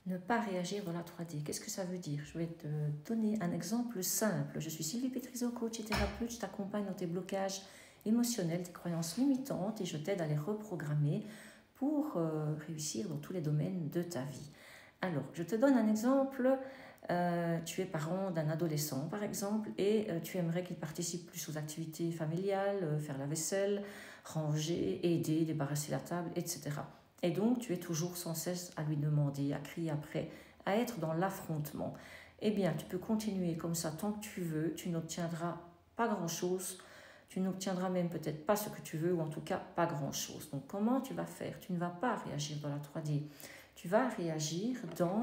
Ne pas réagir dans la 3D. Qu'est-ce que ça veut dire? Je vais te donner un exemple simple. Je suis Sylvie Pétrizo, coach et thérapeute. Je t'accompagne dans tes blocages émotionnels, tes croyances limitantes et je t'aide à les reprogrammer pour réussir dans tous les domaines de ta vie. Alors, je te donne un exemple. Tu es parent d'un adolescent, par exemple, et tu aimerais qu'il participe plus aux activités familiales, faire la vaisselle, ranger, aider, débarrasser la table, etc. Et donc, tu es toujours sans cesse à lui demander, à crier après, à être dans l'affrontement. Eh bien, tu peux continuer comme ça tant que tu veux, tu n'obtiendras pas grand-chose, tu n'obtiendras même peut-être pas ce que tu veux, ou en tout cas pas grand-chose. Donc, comment tu vas faire? Tu ne vas pas réagir dans la 3D, tu vas réagir dans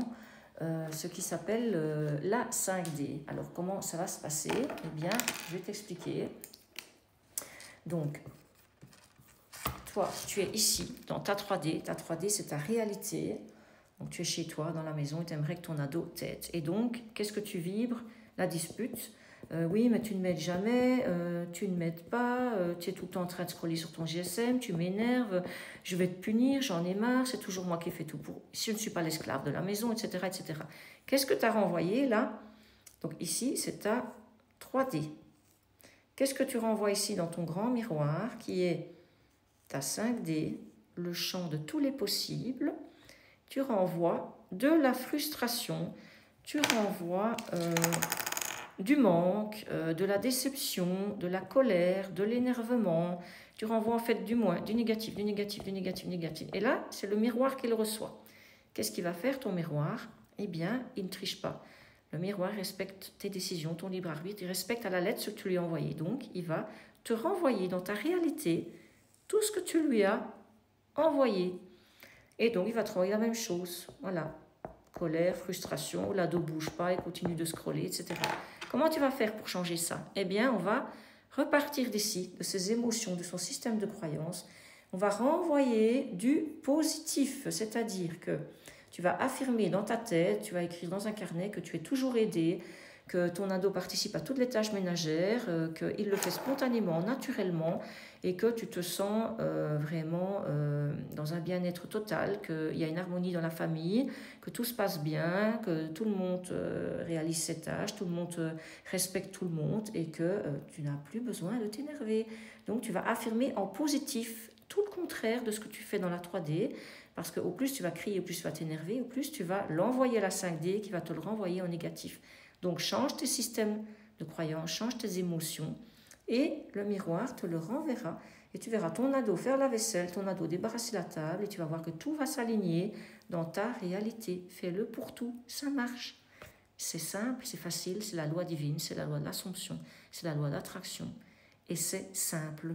ce qui s'appelle la 5D. Alors, comment ça va se passer? Eh bien, je vais t'expliquer. Donc, toi, tu es ici, dans ta 3D. Ta 3D, c'est ta réalité. Donc, tu es chez toi, dans la maison, et tu aimerais que ton ado t'aide. Et donc, qu'est-ce que tu vibres? La dispute. Oui, mais tu ne m'aides jamais, tu ne m'aides pas, tu es tout le temps en train de scroller sur ton GSM, tu m'énerves, je vais te punir, j'en ai marre, c'est toujours moi qui fais tout pour... Si je ne suis pas l'esclave de la maison, etc. etc. Qu'est-ce que tu as renvoyé là? Donc ici, c'est ta 3D. Qu'est-ce que tu renvoies ici dans ton grand miroir qui est ta 5D, le champ de tous les possibles? Tu renvoies de la frustration, tu renvoies du manque, de la déception, de la colère, de l'énervement. Tu renvoies en fait du moins, du négatif, du négatif, du négatif, du négatif. Et là, c'est le miroir qui le reçoit. Qu'est-ce qu'il va faire ton miroir? Eh bien, il ne triche pas. Le miroir respecte tes décisions, ton libre arbitre, il respecte à la lettre ce que tu lui as envoyé. Donc, il va te renvoyer dans ta réalité tout ce que tu lui as envoyé. Et donc, il va te renvoyer la même chose. Voilà. Colère, frustration, l'ado ne bouge pas, il continue de scroller, etc. Comment tu vas faire pour changer ça? Eh bien, on va repartir d'ici, de ses émotions, de son système de croyance. On va renvoyer du positif, c'est-à-dire que tu vas affirmer dans ta tête, tu vas écrire dans un carnet que tu es toujours aidé, que ton ado participe à toutes les tâches ménagères, qu'il le fait spontanément, naturellement, et que tu te sens vraiment dans un bien-être total, qu'il y a une harmonie dans la famille, que tout se passe bien, que tout le monde réalise ses tâches, tout le monde respecte tout le monde, et que tu n'as plus besoin de t'énerver. Donc tu vas affirmer en positif tout le contraire de ce que tu fais dans la 3D, parce qu'au plus tu vas crier, au plus tu vas t'énerver, au plus tu vas l'envoyer à la 5D qui va te le renvoyer en négatif. Donc change tes systèmes de croyances, change tes émotions et le miroir te le renverra et tu verras ton ado faire la vaisselle, ton ado débarrasser la table et tu vas voir que tout va s'aligner dans ta réalité. Fais-le pour tout, ça marche. C'est simple, c'est facile, c'est la loi divine, c'est la loi de l'assomption, c'est la loi d'attraction et c'est simple.